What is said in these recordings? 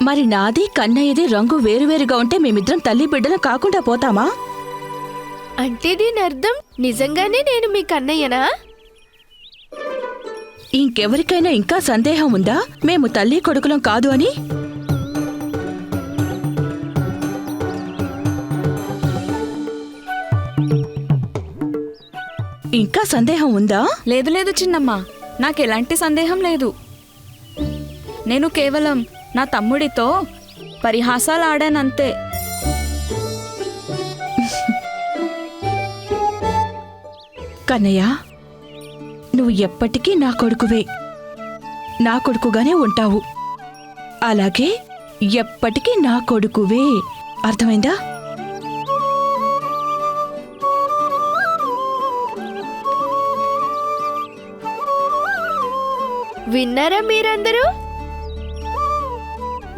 మరి నాది కన్నయ్యది రంగు వేరువేరుగా ఉంటే మేమిద్దరం తల్లి బిడ్డలు కాకుండా పోతామా? అంటే దీని అర్థం నిజంగానే నేను మీ కన్నయ్యనా? ఇంకెవరికైనా ఇంకా సందేహం ఉందా మేము తల్లి కొడుకులం కాదు అని? ఇంకా సందేహం ఉందా? లేదు లేదు చిన్నమ్మ, నాకెలాంటి సందేహం లేదు. నేను కేవలం నా తమ్ముడితో పరిహాసాలు ఆడానంతే. కన్నయ్య, నువ్వు ఎప్పటికీ నా కొడుకువే, నా కొడుకుగానే ఉంటావు. అలాగే ఎప్పటికీ నా కొడుకువే. అర్థమైందా? విన్నారా మీరందరూ?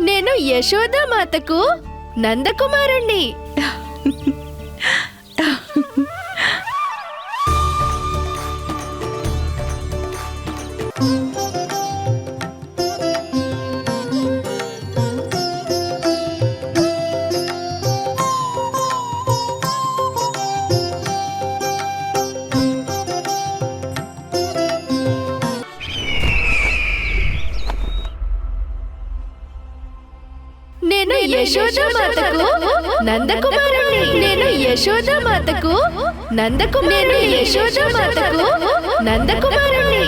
నేను యశోదామాతకు నందకుమారుణ్ణి. నేను యశోదామాతకు నందకుమారుణ్ణి. నేను యశోదామాతకు నందకుమారుణ్ణి. నేను యశోదామాతకు నందకుమారుణ్ణి.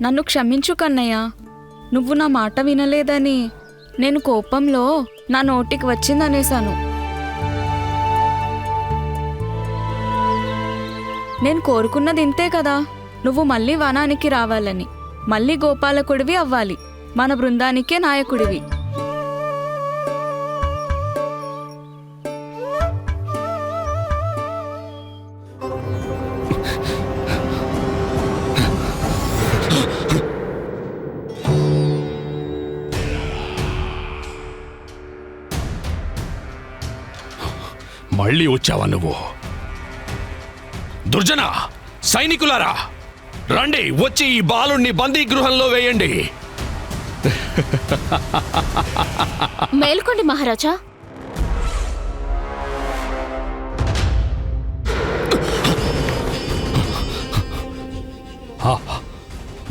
నన్ను క్షమించు కన్నయ్య, నువ్వు నా మాట వినలేదని నేను కోపంలో నా నోటికి వచ్చిందనేశాను. నేను కోరుకున్నది ఇంతే కదా, నువ్వు మళ్ళీ వనానికి రావాలని, మళ్ళీ గోపాలకుడివి అవ్వాలి, మన బృందానికే నాయకుడివి. మళ్ళీ వచ్చావా నువ్వు? దుర్జన సైనికులారా, రండి, వచ్చి ఈ బాలుణ్ణి బందీగృహంలో వేయండి. మేల్కోండి మహారాజా.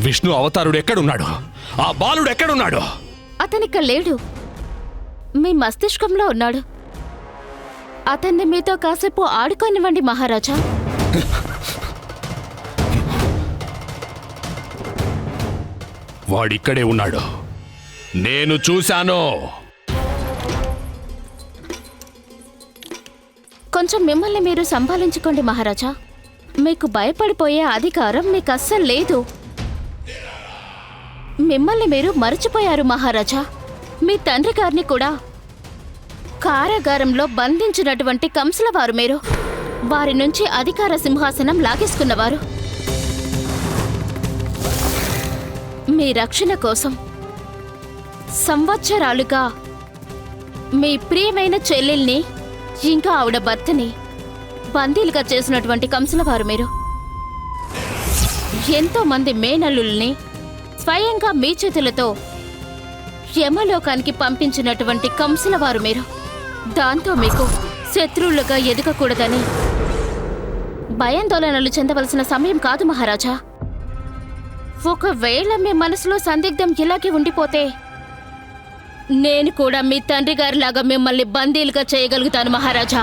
విష్ణు అవతారుడు ఎక్కడున్నాడు? ఆ బాలుడు ఎక్కడున్నాడు? అతనిక్కడ లేడు, మీ మస్తిష్కంలో ఉన్నాడు. అతన్ని మీతో కాసేపు ఆడుకోనివ్వండి మహారాజా. వాడిక్కడే ఉన్నాడు, నేను చూశాను. కొంచెం మిమ్మల్ని మీరు సంభాలించుకోండి మహారాజా. మీకు భయపడిపోయే అధికారం మీకు అస్సలు లేదు. మిమ్మల్ని మీరు మరచిపోయారు మహారాజా. మీ తండ్రి గారిని కూడా కారాగారంలో బంధించినటువంటి కంసుల వారు మీరు. వారి నుంచి అధికార సింహాసనం లాగేసుకున్నవారు. మీ రక్షణ కోసం సంవత్సరాలుగా మీ ప్రియమైన చెల్లెల్ని ఇంకా ఆవిడ భర్తని బందీలుగా చేసినటువంటి కంసుల వారు మీరు. ఎంతో మంది మేనల్లుల్ని స్వయంగా మీ చేతులతో యమలోకానికి పంపించినటువంటి కంసుల వారు మీరు. దాంతో మీకు శత్రువులుగా ఎదగకూడదని భయాందోళనలు చెందవలసిన సమయం కాదు మహారాజా. ఒకవేళ మీ మనసులో సందిగ్ధం ఇలాగే ఉండిపోతే నేను కూడా మీ తండ్రి గారిలాగా మిమ్మల్ని బందీలుగా చేయగలుగుతాను మహారాజా.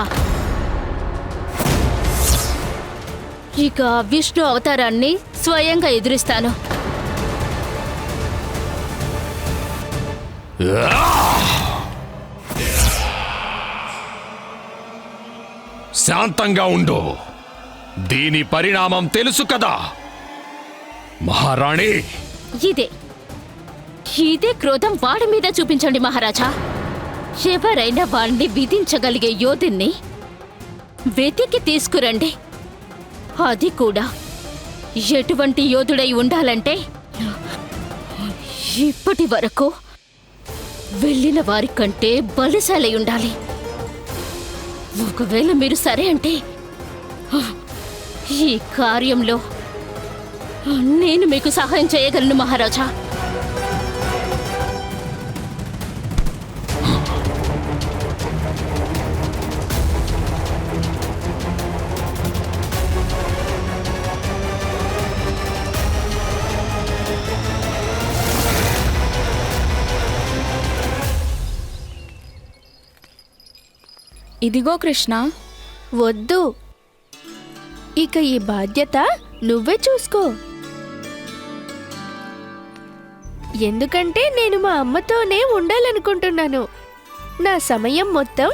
ఇక విష్ణు అవతారాన్ని స్వయంగా ఎదురిస్తాను. శాంతంగా ఉండు, దీని పరిణామం తెలుసు కదా మహారాణి. ఇదే క్రోధం వాడి మీద చూపించండి మహారాజా. ఎవరైనా వాడిని విధించగలిగే యోధుణ్ణి వెతికి తీసుకురండి. అది కూడా ఎటువంటి యోధుడై ఉండాలంటే ఇప్పటి వరకు వెళ్ళిన వారి కంటే బలశాలై ఉండాలి. ఒకవేళ మీరు సరే అంటే ఈ కార్యంలో నేను మీకు సహాయం చేయగలను మహారాజా. ఇదిగో కృష్ణ. వద్దు, ఇక ఈ బాధ్యత నువ్వే చూసుకో. ఎందుకంటే నేను మా అమ్మతోనే ఉండాలనుకుంటున్నాను. నా సమయం మొత్తం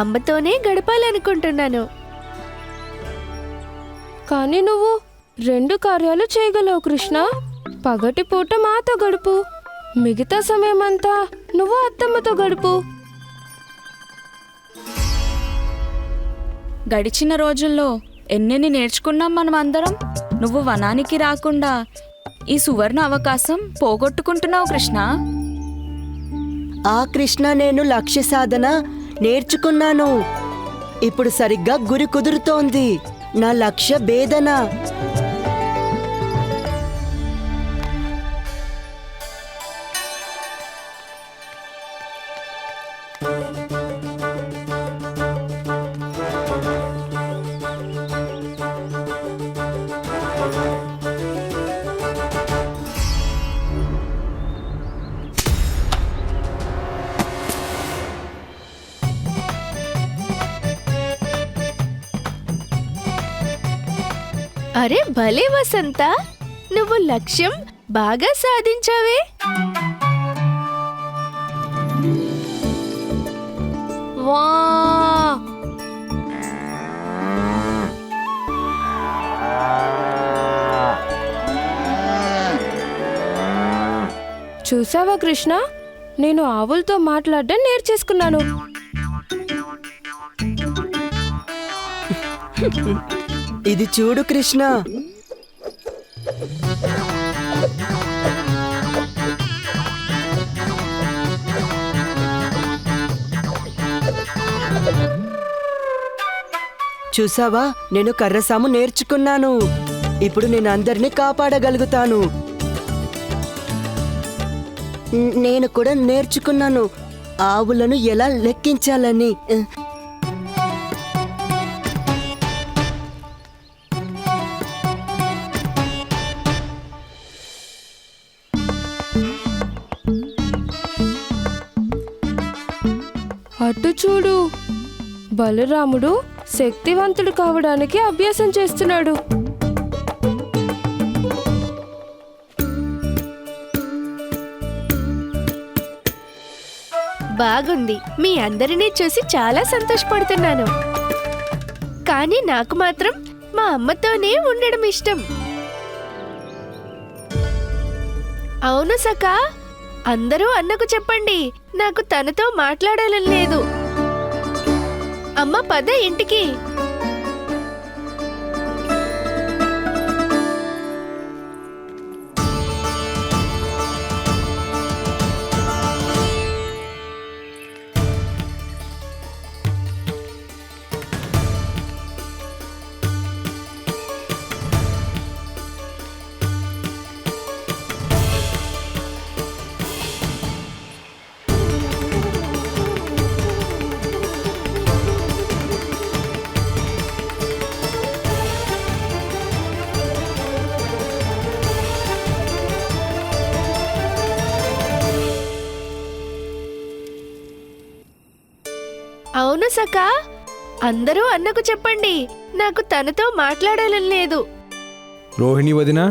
అమ్మతోనే గడపాలనుకుంటున్నాను. కానీ నువ్వు 2 కార్యాలు చేయగలవు కృష్ణ. పగటిపూట మాతో గడుపు, మిగతా సమయమంతా నువ్వు అత్తమ్మతో గడుపు. గడిచిన రోజుల్లో ఎన్నెన్ని నేర్చుకున్నాం మనం అందరం. నువ్వు వనానికి రాకుండా ఈ సువర్ణ అవకాశం పోగొట్టుకుంటున్నావు కృష్ణ. కృష్ణ, నేను లక్ష్య సాధన నేర్చుకున్నాను. ఇప్పుడు సరిగ్గా గురి కుదురుతోంది. నా లక్ష్య భేదన. అరే భలే వసంత, నువ్వు లక్ష్యం బాగా సాధించావే. వా చూసావా కృష్ణ, నేను ఆవులతో మాట్లాడడం నేర్చేసుకున్నాను. ఇది చూడు కృష్ణ. చూసావా, నేను కర్రసాము నేర్చుకున్నాను. ఇప్పుడు నేను అందరినీ కాపాడగలుగుతాను. నేను కూడా నేర్చుకున్నాను ఆవులను ఎలా లెక్కించాలని. అటు చూడు, బలరాముడు శక్తివంతుడు కావడానికి అభ్యాసం చేస్తున్నాడు. బాగుంది. మీ అందరినీ చూసి చాలా సంతోషపడుతున్నాను. కానీ నాకు మాత్రం మా అమ్మతోనే ఉండడం ఇష్టం. అవును సఖా, అందరూ అన్నకు చెప్పండి, నాకు తనతో మాట్లాడాలని లేదు. అమ్మ పద ఇంటికి. అవును సఖా, అందరూ అన్నకు చెప్పండి, నాకు తనతో మాట్లాడాలని లేదు. రోహిణి వదినా,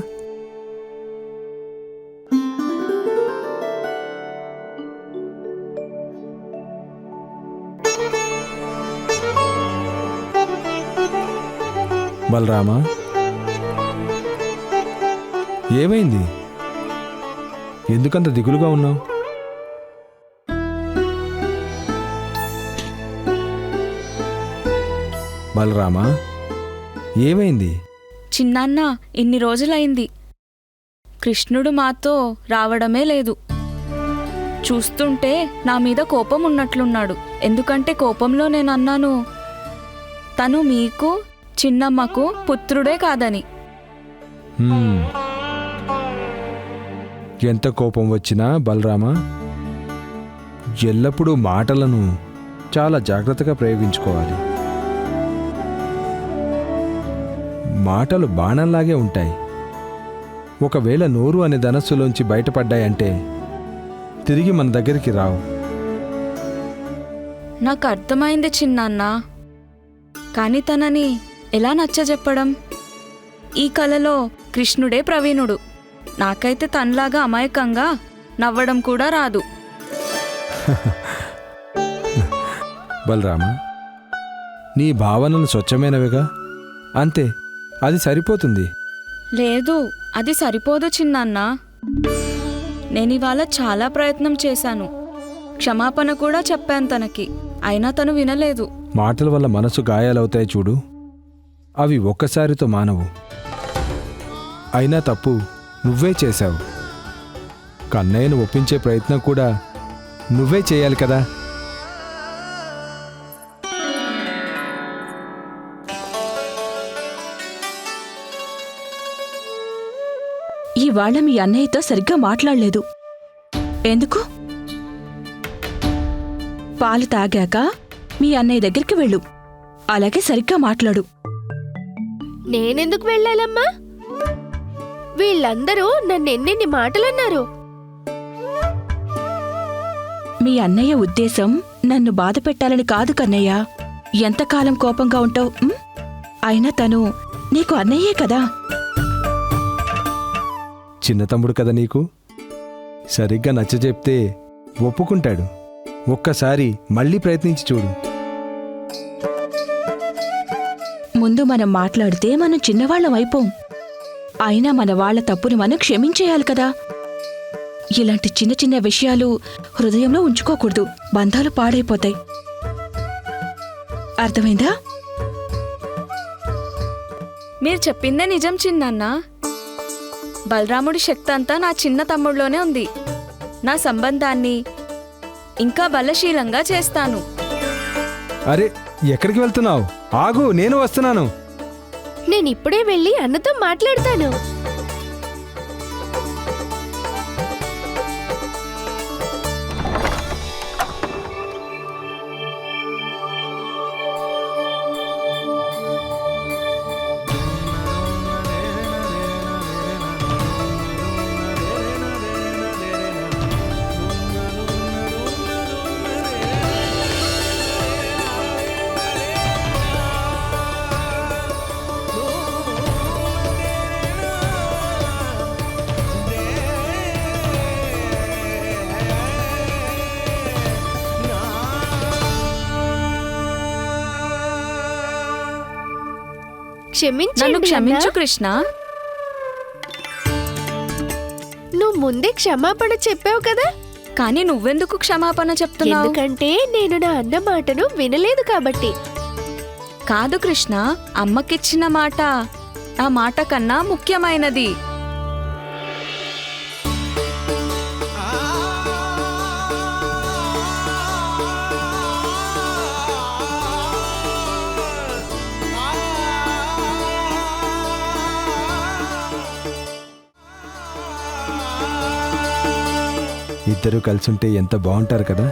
బలరామా, ఏమైంది? ఎందుకంత దిగులుగా ఉన్నావు? బలరామా, ఏమైంది? చిన్నాన్న, ఇన్ని రోజులైంది. కృష్ణుడు మాతో రావడమే లేదు. చూస్తుంటే నా మీద కోపం ఉన్నట్లున్నాడు. ఎందుకంటే కోపంలో నేను అన్నాను, తను మీకు చిన్నమ్మకు పుత్రుడే కాదని. హ్మ్. ఎంత కోపం వచ్చినా బలరామా, ఎల్లప్పుడూ మాటలను చాలా జాగ్రత్తగా ప్రయోగించుకోవాలి. మాటలు బాణంలాగే ఉంటాయి. ఒకవేళ నోరు అనే ధనస్సులోంచి బయటపడ్డాయంటే తిరిగి మన దగ్గరికి రావు. నాకు అర్థమైంది చిన్నాన్న. కానీ తనని ఎలా నచ్చజెప్పడం? ఈ కలలో కృష్ణుడే ప్రవీణుడు. నాకైతే తనలాగా అమాయకంగా నవ్వడం కూడా రాదు. బలరామా, నీ భావనలు స్వచ్ఛమైనవిగా, అంతే, అది సరిపోతుంది. లేదు, అది సరిపోదు చిన్నాన్న. నేనివాళ చాలా ప్రయత్నం చేశాను. క్షమాపణ కూడా చెప్పాను తనకి. అయినా తను వినలేదు. మాటల వల్ల మనసు గాయాలవుతాయి చూడు, అవి ఒక్కసారితో మానవు. అయినా తప్పు నువ్వే చేశావు. కన్నయ్యను ఒప్పించే ప్రయత్నం కూడా నువ్వే చేయాలి కదా. ఇవాళ మీ అన్నయ్యతో సరిగ్గా మాట్లాడలేదు. ఎందుకు? పాలు తాగాక మీ అన్నయ్య దగ్గరికి వెళ్ళు. అలాగే సరిగ్గా మాట్లాడు. నేనెందుకు వెళ్ళాలమ్మా? వీళ్ళందరూ నన్ను ఎన్నెన్ని మాటలన్నారు. మీ అన్నయ్య ఉద్దేశం నన్ను బాధ పెట్టాలని కాదు కన్నయ్య. ఎంతకాలం కోపంగా ఉంటావు? అయినా తను నీకు అన్నయ్యే కదా. చిన్న తమ్ముడు కదా నీకు, సరిగ్గా నచ్చజెప్తే ఒప్పుకుంటాడు. ఒక్కసారి మళ్ళీ ప్రయత్నించి చూడు. ముందు మనం మాట్లాడితే మనం చిన్నవాళ్ళం అయిపోం. అయినా మన వాళ్ళ తప్పుని మనం క్షమించేయాలి కదా. ఇలాంటి చిన్న చిన్న విషయాలు హృదయంలో ఉంచుకోకూడదు. బంధాలు పాడైపోతాయి. అర్థమైందా? మీరు చెప్పిందే నిజం చిన్నాన్న. బలరాముడి శక్తి అంతా నా చిన్న తమ్ముడిలోనే ఉంది. నా సంబంధాన్ని ఇంకా బలశీలంగా చేస్తాను. అరే, ఎక్కడికి వెళ్తున్నావు? ఆగు, నేను వస్తున్నాను. నేనిప్పుడే వెళ్ళి అన్నతో మాట్లాడతాను. నన్ను క్షమించు కృష్ణ. నువ్వు ముందే క్షమాపణ చెప్పావు కదా. కానీ నువ్వెందుకు క్షమాపణ చెప్తున్నావు? ఎందుకంటే నేను నా అన్న మాటను వినలేదు కాబట్టి. కాదు కృష్ణ, అమ్మకిచ్చిన మాట ఆ మాట కన్నా ముఖ్యమైనది. ఇద్దరూ కలిసుంటే ఎంత బాగుంటారు కదా.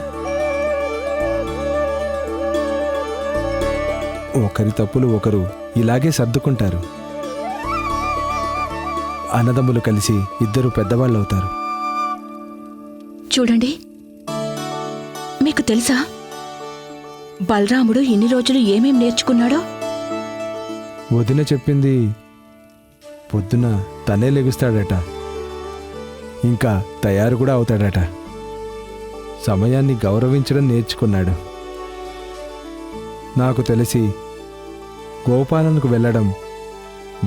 ఒకరి తప్పులు ఒకరు ఇలాగే సర్దుకుంటారు. అన్నదమ్ములు కలిసి ఇద్దరు పెద్దవాళ్ళు అవుతారు. చూడండి, మీకు తెలుసా బలరాముడు ఇన్ని రోజులు ఏమేం నేర్చుకున్నాడో? వదిన చెప్పింది, పొద్దున తనే లెగుస్తాడట, ఇంకా తయారు కూడా అవుతాడట. సమయాన్ని గౌరవించడం నేర్చుకున్నాడు. నాకు తెలిసి గోపాలనకు వెళ్ళడం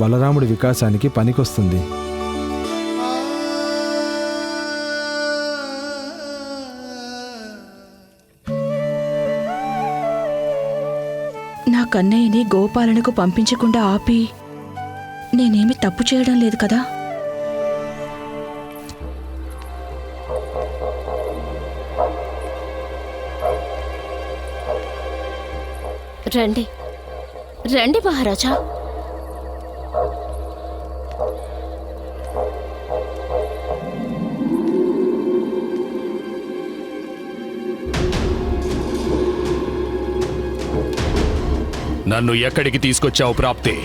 బలరాముడి వికాసానికి పనికొస్తుంది. నా కన్నయ్యని గోపాలనకు పంపించకుండా ఆపి నేనేమి తప్పు చేయడం లేదు కదా. రండి రండి మహారాజా. నన్ను ఎక్కడికి తీసుకొచ్చావు ప్రాప్తి?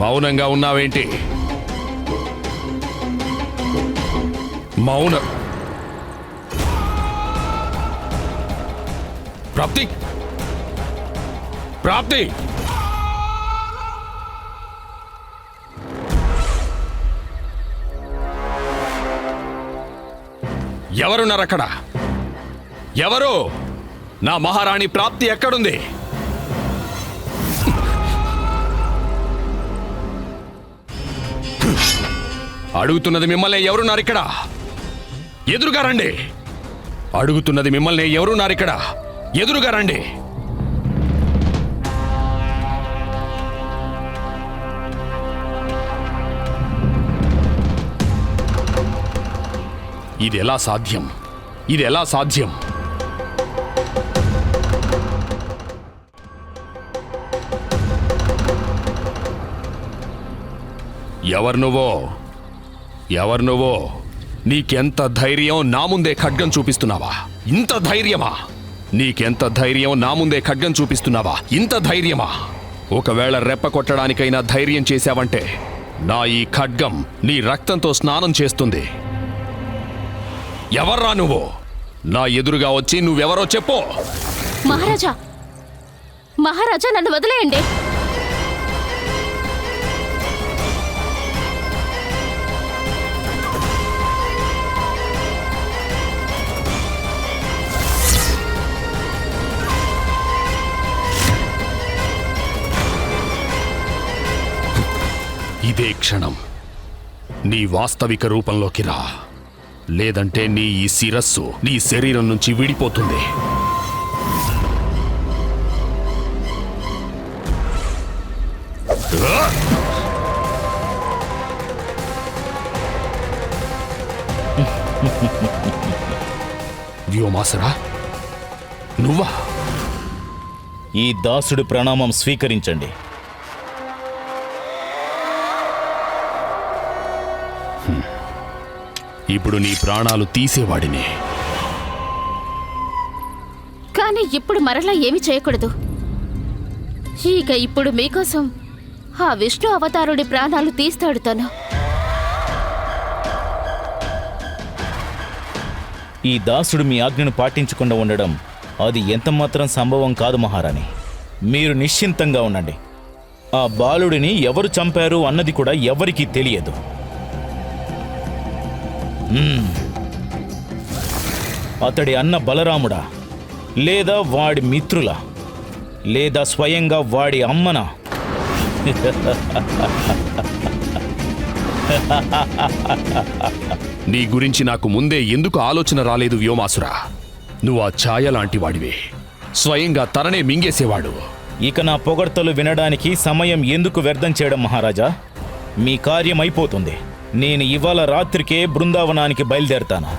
మౌనంగా ఉన్నావేంటి? మౌన ప్రాప్తి, ప్రాప్తి, ఎవరున్నారక్కడ? ఎవరు? నా మహారాణి ప్రాప్తి ఎక్కడుంది? అడుగుతున్నది మిమ్మల్ని, ఎవరున్నారు ఇక్కడ? ఎదురుగా రండి. అడుగుతున్నది మిమ్మల్ని, ఎవరున్నారు ఇక్కడ? ఎదురుగా రండి. ఇది ఎలా సాధ్యం? ఇది ఎలా సాధ్యం? ఎవరు నువ్వో? ఎవరు నువ్వో? నీకెంత ధైర్యం నా ముందే ఖడ్గం చూపిస్తున్నావా? ఇంత ధైర్యమా? నీకెంత ధైర్యం నా ముందే ఖడ్గం చూపిస్తున్నావా? ఇంత ధైర్యమా? ఒకవేళ రెప్ప కొట్టడానికైనా ధైర్యం చేశావంటే నా ఈ ఖడ్గం నీ రక్తంతో స్నానం చేస్తుంది. ఎవర్రా నువ్వు? నా ఎదురుగా వచ్చి నువ్వెవరో చెప్పు. మహారాజా, మహారాజా నన్ను వదిలేయండి. ఇదే క్షణం నీ వాస్తవిక రూపంలోకి రా, లేదంటే నీ ఈ శిరస్సు నీ శరీరం నుంచి విడిపోతుంది. వ్యోమాసురా, నువ్వా? ఈ దాసుడి ప్రణామం స్వీకరించండి. ఇప్పుడు నీ ప్రాణాలు తీసేవాడిని. కానీ ఇప్పుడు మరలా ఏమి చేయకూడదు. ఇక ఇప్పుడు మీకోసం ఆ విష్ణు అవతారుడి ప్రాణాలు తీస్తాడు తను. ఈ దాసుడు మీ ఆజ్ఞను పాటించకుండా ఉండడం అది ఎంతమాత్రం సంభవం కాదు మహారాణి. మీరు నిశ్చింతంగా ఉండండి. ఆ బాలుడిని ఎవరు చంపారు అన్నది కూడా ఎవరికీ తెలియదు. అతడి అన్న బలరాముడా, లేదా వాడి మిత్రులా, లేదా స్వయంగా వాడి అమ్మనా? నీ గురించి నాకు ముందే ఎందుకు ఆలోచన రాలేదు వ్యోమాసురా? నువ్వు ఆ ఛాయ లాంటి వాడివే, స్వయంగా తననే మింగేసేవాడు. ఇక నా పొగడ్తలు వినడానికి సమయం ఎందుకు వ్యర్థం చేయడం మహారాజా? మీ కార్యం అయిపోతుంది. నేను ఇవాళ రాత్రికే బృందావనానికి బయలుదేరతాను.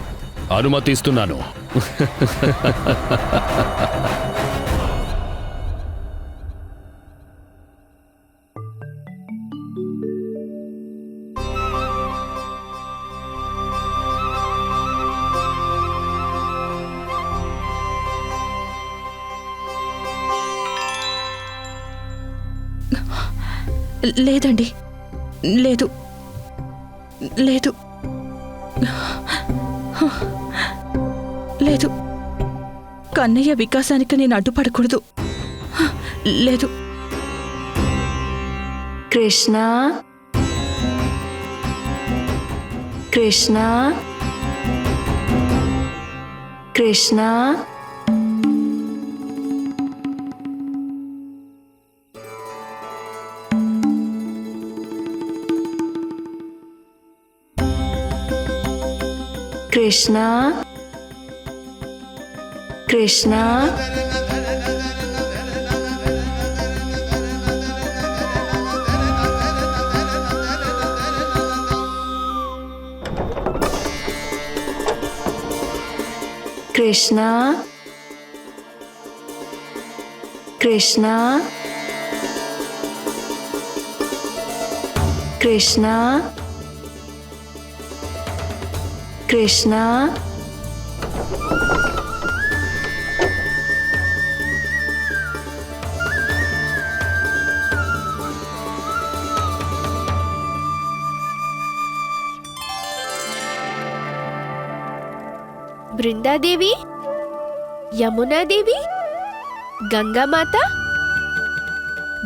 అనుమతిస్తున్నాను. లేదండి, లేదు లేదు లేదు. కన్నయ్య వికాసానికి నేను అడ్డుపడకూడదు. లేదు. కృష్ణ, కృష్ణ, కృష్ణ. కృష్ణ, కృష్ణ. కృష్ణ, కృష్ణ కృష్ణ కృష్ణ బృందాదేవి, యమునాదేవి, గంగామాత,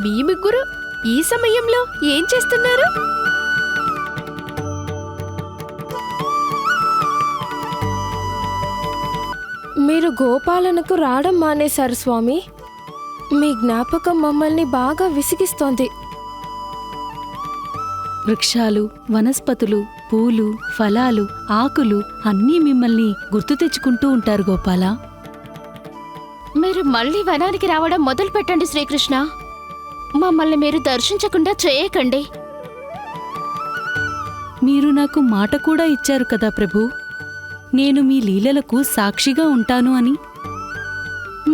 మీ ముగ్గురు ఈ సమయంలో ఏం చేస్తున్నారు? మీరు గోపాలనకు రావడం మానేశారు స్వామి. మీ జ్ఞాపకం మమ్మల్ని బాగా విసిగిస్తోంది. వృక్షాలు, వనస్పతులు, పూలు, ఫలాలు, ఆకులు అన్నీ మిమ్మల్ని గుర్తు తెచ్చుకుంటూ ఉంటారు గోపాల. మీరు మళ్ళీ వనానికి రావడం మొదలు పెట్టండి శ్రీకృష్ణ. మమ్మల్ని మీరు దర్శించకుండా చేయకండి. మీరు నాకు మాట కూడా ఇచ్చారు కదా ప్రభు, నేను మీ లీలలకు సాక్షిగా ఉంటాను అని.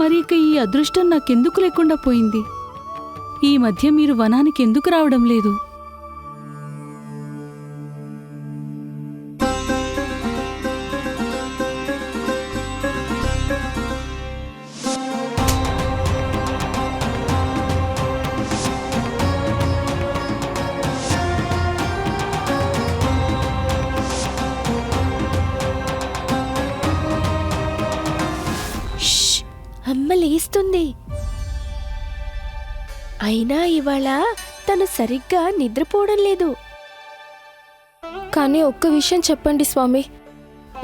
మరి ఇక ఈ అదృష్టం నాకెందుకు లేకుండా పోయింది? ఈ మధ్య మీరు వనానికి ఎందుకు రావడం లేదు? అమ్మ లేస్తుంది. అయినా ఇవాళ తను సరిగ్గా నిద్రపోవడం లేదు. కానీ ఒక్క విషయం చెప్పండి స్వామి,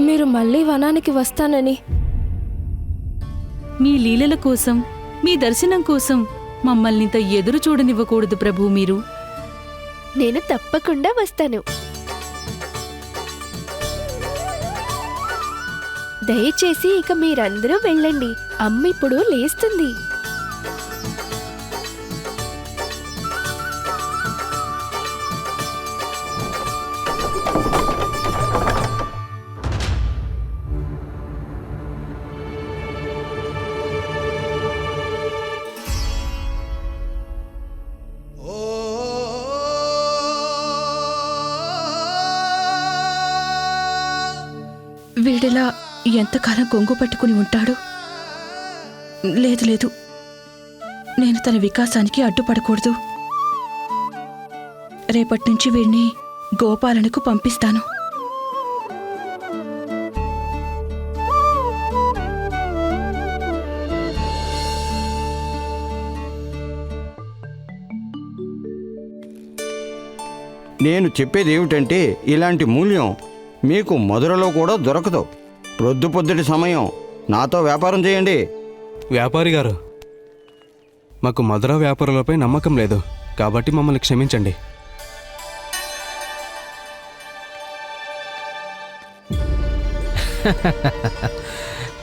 మీరు మళ్ళీ వనానికి వస్తానని. మీ లీలల కోసం, మీ దర్శనం కోసం మమ్మల్నింత ఎదురు చూడనివ్వకూడదు ప్రభు మీరు. నేను తప్పకుండా వస్తాను. దయచేసి ఇక మీరందరూ వెళ్ళండి. అమ్మ ఇప్పుడు లేస్తుంది. వీడిలా ఎంతకాలం కొంగు పట్టుకుని ఉంటాడు? లేదు లేదు, నేను తన వికాసానికి అడ్డుపడకూడదు. రేపట్నుంచి వీడిని గోపాలనకు పంపిస్తాను. నేను చెప్పేది ఏమిటంటే, ఇలాంటి మూల్యం మీకు మధురలో కూడా దొరకదు. పొద్దుటి సమయం నాతో వ్యాపారం చేయండి. వ్యాపారి గారు, మాకు మధుర వ్యాపారులపై నమ్మకం లేదు, కాబట్టి మమ్మల్ని క్షమించండి.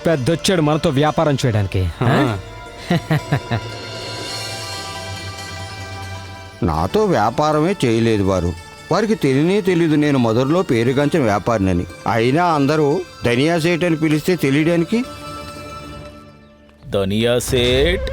పెద్దొచ్చాడు మనతో వ్యాపారం చేయడానికి. నాతో వ్యాపారమే చేయలేదు వారికి తెలీదు నేను మధురలో పేరుగాంచిన వ్యాపారినని. అయినా అందరూ ధనియా సేట్ అని పిలిస్తే తెలియడానికి. ధనియా సేట్?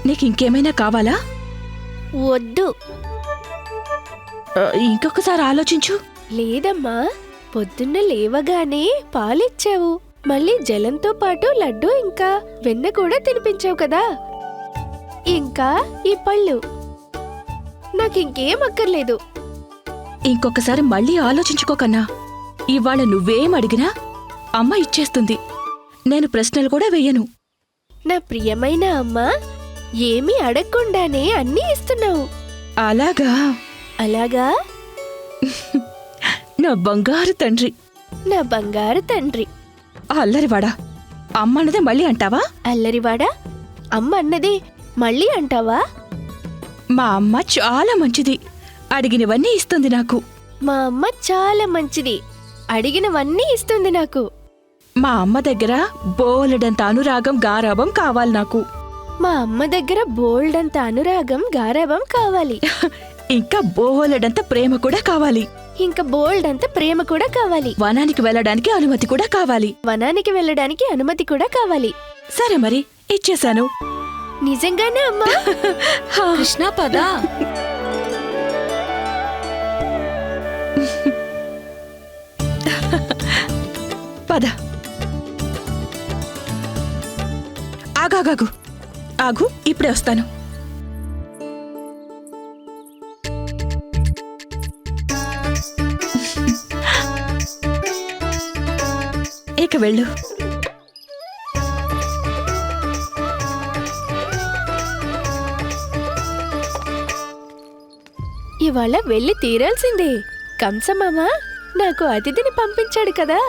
నీకు ఇంకేమైనా కావాలా? వద్దు. ఇంకొకసారి ఆలోచించు. లేదమ్మా, పొద్దున్న లేవగానే పాలిచ్చావు, మళ్ళీ జలంతో పాటు లడ్డు ఇంకా వెన్న కూడా తినిపించావు కదా. ఇంకా ఈ పళ్ళు. నాకింకేం అక్కర్లేదు. ఇంకొకసారి మళ్ళీ ఆలోచించుకోకన్నా. ఇవాళ నువ్వేం అడిగినా అమ్మ ఇచ్చేస్తుంది. నేను ప్రశ్నలు కూడా వెయ్యను. నా ప్రియమైన అమ్మా, ఏమీ అడగకుండానే అన్నీ ఇస్తున్నావు. అలాగా? అలాగా? నా బంగారు తండ్రి. నా బంగారు తండ్రి. అల్లరివాడా, అమ్మ అన్నదే మళ్ళీ అంటావా? అల్లరివాడా, అమ్మ అన్నది మళ్ళీ అంటావా? మా అమ్మ చాలా మంచిది, అడిగినవన్నీ ఇస్తుంది నాకు. మా అమ్మ చాలా మంచిది, అడిగినవన్నీ ఇస్తుంది నాకు. మా అమ్మ దగ్గర బోలెడంత అనురాగం గారాబం కావాలి నాకు. మా అమ్మ దగ్గర బోల్డంత అనురాగం గారాబం కావాలి. ఇంకా బోలెడంత ప్రేమ కూడా కావాలి. ఇంకా బోల్డంత ప్రేమ కూడా కావాలి. వనానికి వెళ్ళడానికి అనుమతి కూడా కావాలి. వనానికి వెళ్ళడానికి అనుమతి కూడా కావాలి. సరే మరి, ఇచ్చేశాను. నిజంగానే అమ్మా? కృష్ణ పద. పద. ఆగాగాగు, ఆగు, ఇప్పుడే వస్తాను. ఇక వెళ్ళు. ఇవాళ వెళ్ళి తీరాల్సిందే. కంసమామ నాకు అతిథిని పంపించాడు కదా.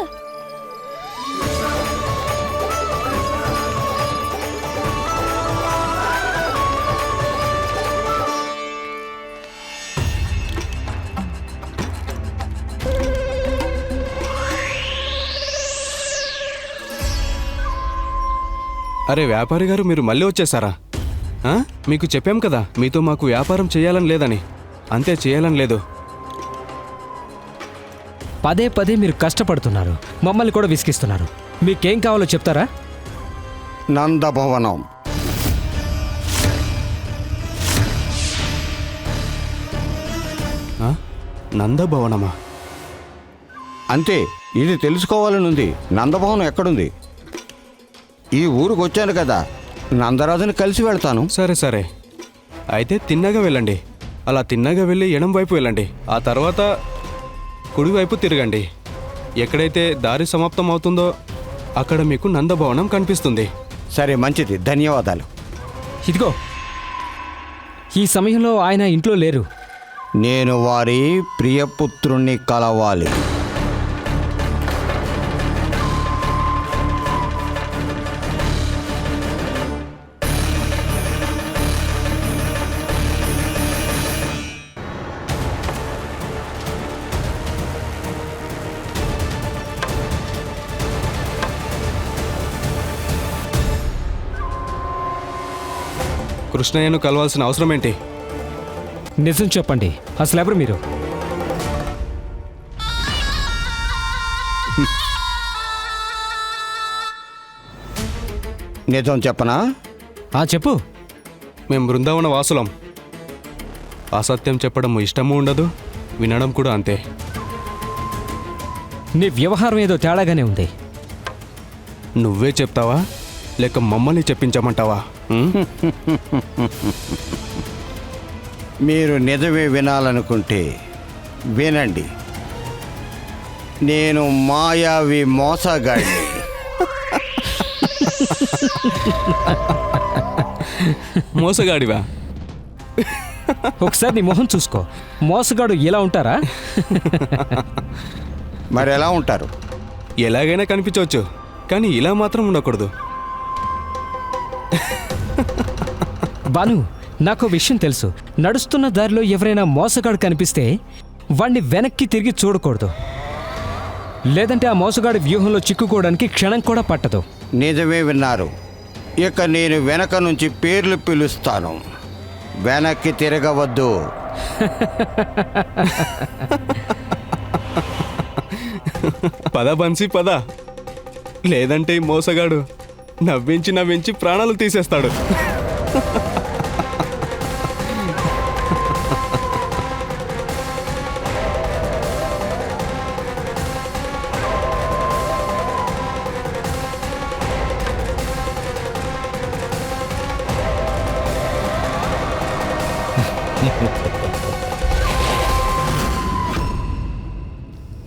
అరే వ్యాపారి గారు, మీరు మళ్ళీ వచ్చేసారా? మీకు చెప్పాం కదా మీతో మాకు వ్యాపారం చేయాలని లేదని. అంతే, చేయాలని లేదు. పదే పదే మీరు కష్టపడుతున్నారు, మమ్మల్ని కూడా విసిగిస్తున్నారు. మీకేం కావాలో చెప్తారా? నందభవనం. నందభవనమా? అంతే, ఇది తెలుసుకోవాలనుంది. నందభవనం ఎక్కడుంది? ఈ ఊరికి వచ్చాను కదా, నందరాజుని కలిసి వెళ్తాను. సరే సరే, అయితే తిన్నగా వెళ్ళండి. అలా తిన్నగా వెళ్ళి ఎడం వైపు వెళ్ళండి. ఆ తర్వాత కుడివైపు తిరగండి. ఎక్కడైతే దారి సమాప్తం అవుతుందో అక్కడ మీకు నందభవనం కనిపిస్తుంది. సరే, మంచిది, ధన్యవాదాలు. ఇదిగో, ఈ సమయంలో ఆయన ఇంట్లో లేరు. నేను వారి ప్రియపుత్రుణ్ణి కలవాలి. కృష్ణయ్యను కలవాల్సిన అవసరం ఏంటి? నిజం చెప్పండి, అసలు ఎవరు మీరు? నిజం చెప్పనా? చెప్పు. మేము బృందావన వాసులం. అసత్యం చెప్పడం ఇష్టము ఉండదు, వినడం కూడా అంతే. నీ వ్యవహారం ఏదో తేడాగానే ఉంది. నువ్వే చెప్తావా లేక మమ్మల్ని చెప్పించమంటావా? మీరు నిజమే వినాలనుకుంటే వినండి. నేను మాయావి మోసగాడిని. మోసగాడివా? ఒకసారి నీ మొహం చూసుకో. మోసగాడు ఎలా ఉంటారా? మరి ఎలా ఉంటారు? ఎలాగైనా కనిపించవచ్చు, కానీ ఇలా మాత్రం ఉండకూడదు. బాను, నాకు విషయం తెలుసు. నడుస్తున్న దారిలో ఎవరైనా మోసగాడు కనిపిస్తే వాణ్ణి వెనక్కి తిరిగి చూడకూడదు. లేదంటే ఆ మోసగాడి వ్యూహంలో చిక్కుకోవడానికి క్షణం కూడా పట్టదు. నిజమే విన్నారు. ఇక నేను వెనక నుంచి పేర్లు పిలుస్తాను. వెనక్కి తిరగవద్దు. పద బన్సీ, పద. లేదంటే ఈ మోసగాడు నవ్వించి నవ్వించి ప్రాణాలు తీసేస్తాడు.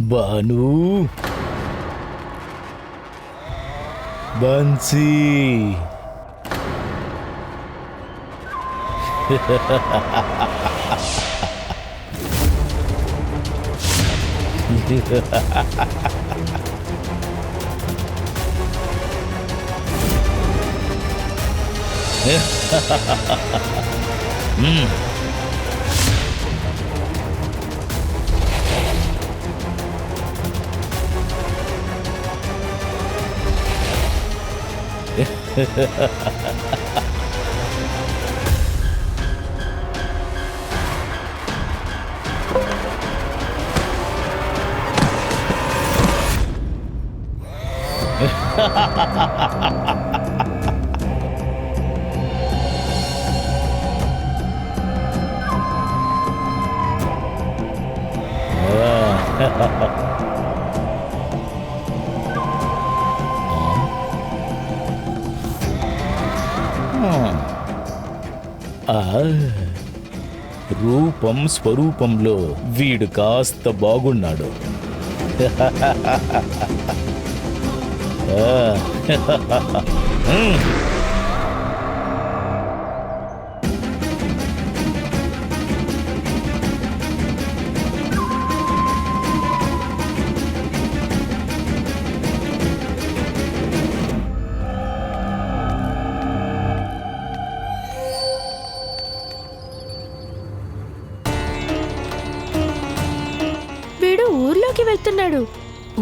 బాను, బన్సీ. రూపం స్వరూపంలో వీడు కాస్త బాగున్నాడు. వీడు ఊర్లోకి వెళ్తున్నాడు.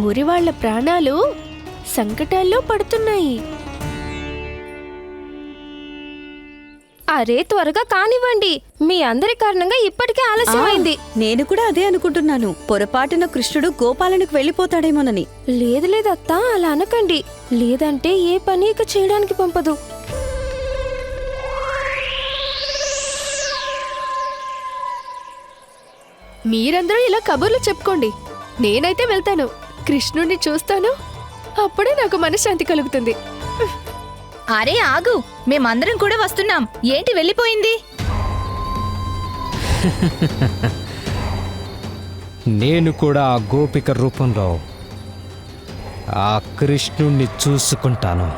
ఊరి వాళ్ళ ప్రాణాలు సంకటాల్లో పడుతున్నాయి. అరే త్వరగా కానివ్వండి, మీ అందరి కారణంగా ఇప్పటికే ఆలస్యమైంది. నేను కూడా అదే అనుకుంటున్నాను. పొరపాటున కృష్ణుడు గోపాలనకు వెళ్ళిపోతాడేమోనని. లేదు లేదు అత్త, అలా అనకండి. లేదంటే ఏ పని ఇక చేయడానికి పంపదు. మీరందరూ ఇలా కబుర్లు చెప్పుకోండి. నేనైతే వెళ్తాను, కృష్ణుడిని చూస్తాను. అప్పుడే నాకు మనశ్శాంతి కలుగుతుంది. అరే ఆగు, మేమందరం కూడా వస్తున్నాం. ఏంటి వెళ్ళిపోయింది? నేను కూడా ఆ గోపిక రూపంలో ఆ కృష్ణుణ్ణి చూసుకుంటాను.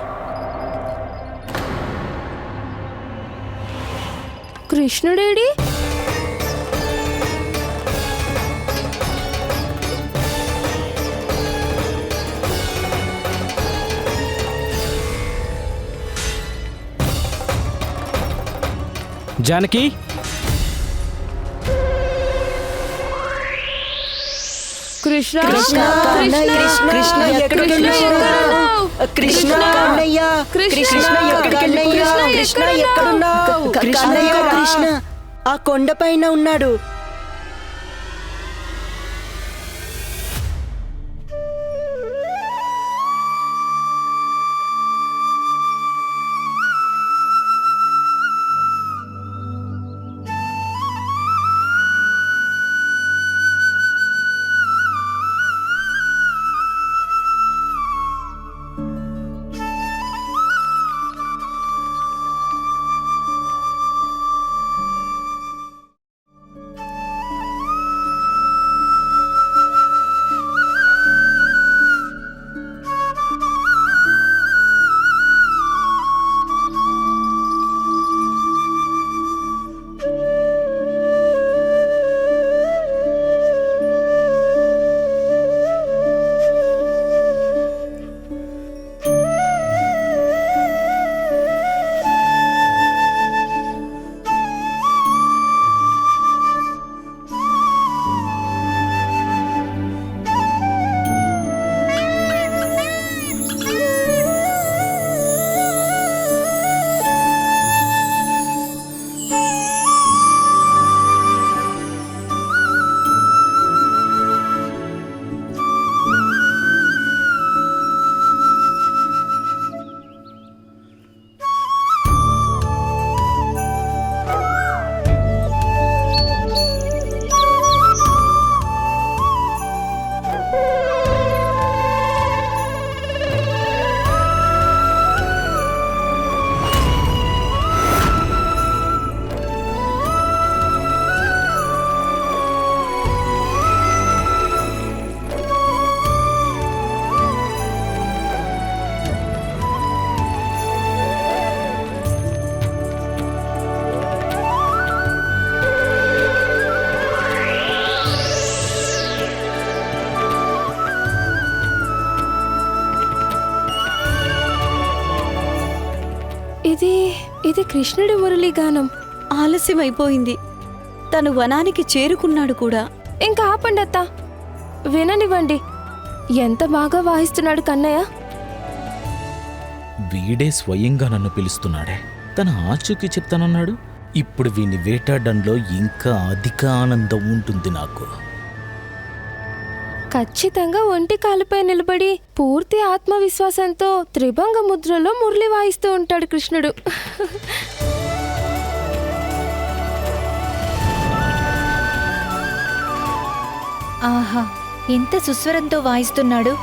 కృష్ణుడేడి? జానకి, కృష్ణ కృష్ణ కృష్ణ ఎక్కడున్నావు? కృష్ణ కన్నయ్య, కృష్ణ ఎక్కడున్నావు? కృష్ణ ఎక్కడున్నావు? కన్నయ్య, కృష్ణ ఆ కొండపైన ఉన్నాడు. ఇది కృష్ణుడి మురళీగానం. ఆలస్యమైపోయింది. తను వనానికి చేరుకున్నాడు కూడా. ఇంకా ఆపండి అత్త, విననివ్వండి. ఎంత బాగా వాయిస్తున్నాడు కన్నయ్య. వీడే స్వయంగా నన్ను పిలుస్తున్నాడే. తన ఆచూకీ చెప్తానన్నాడు. ఇప్పుడు వీణ్ణి వేటాడడంలో ఇంకా అధిక ఆనందం ఉంటుంది నాకు. ఖచ్చితంగా ఒంటి కాలుపై నిలబడి పూర్తి ఆత్మవిశ్వాసంతో త్రిభంగ ముద్రలో మురళి వాయిస్తూ ఉంటాడు కృష్ణుడు. ఆహా, ఎంత సుస్వరంతో వాయిస్తున్నాడు.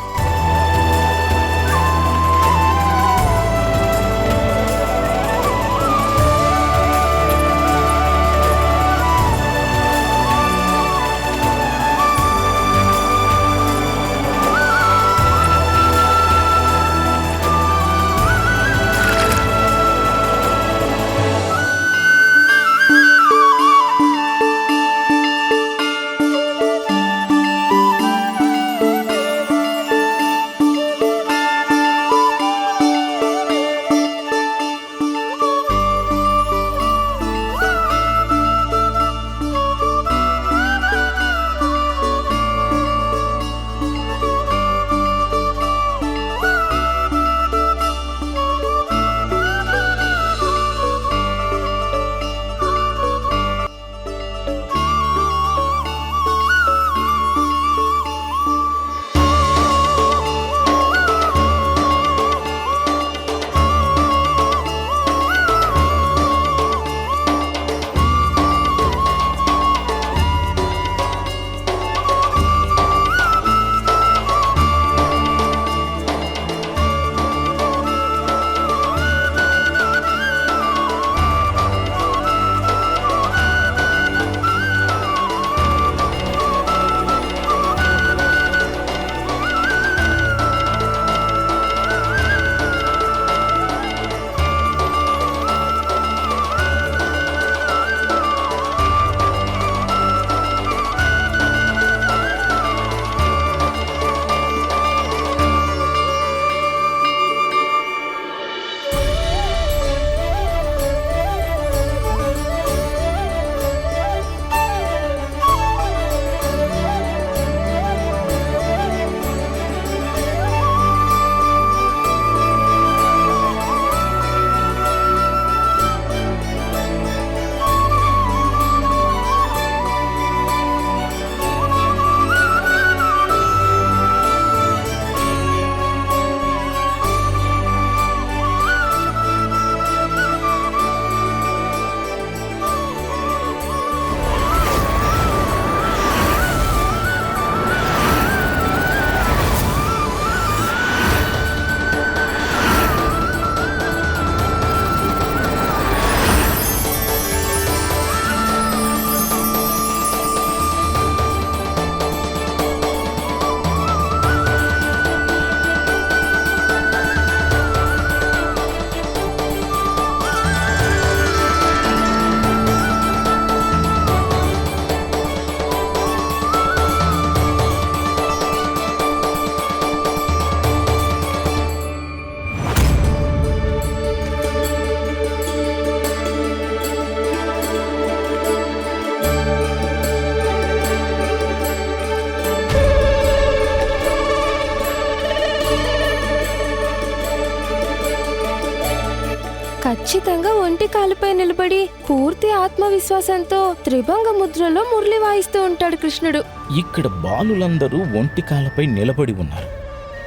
ఖచ్చితంగా ఒంటి కాలుపై నిలబడి పూర్తి ఆత్మవిశ్వాసంతో త్రిభంగ ముద్రలో మురళి వాయిస్తూ ఉంటాడు కృష్ణుడు. ఇక్కడ బాలులందరూ ఒంటి కాలపై నిలబడి ఉన్నారు.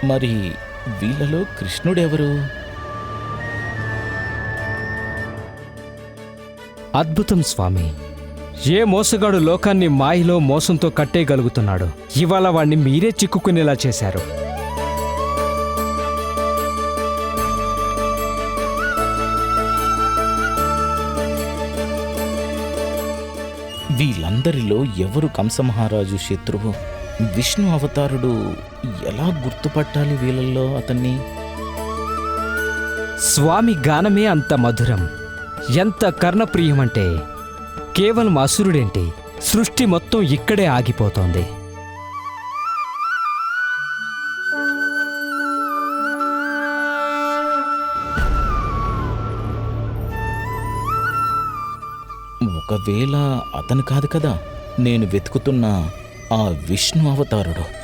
మరి వీళ్ళలో కృష్ణుడెవరు? అద్భుతం స్వామి. ఏ మోసగాడు లోకాన్ని మాయలో మోసంతో కట్టేయగలుగుతున్నాడు? ఇవాళ వాణ్ణి మీరే చిక్కుకునేలా చేశారు. వీళ్ళందరిలో ఎవరు కంసమహారాజు శత్రువు? విష్ణు అవతారుడు ఎలా గుర్తుపట్టాలి వీళ్ళల్లో అతన్ని? స్వామి గానమే అంత మధురం, ఎంత కర్ణప్రియమంటే కేవలం అసురుడేంటి, సృష్టి మొత్తం ఇక్కడే ఆగిపోతోంది. ఒకవేళ అతను కాదు కదా నేను వెతుకుతున్న ఆ విష్ణు అవతారుడు.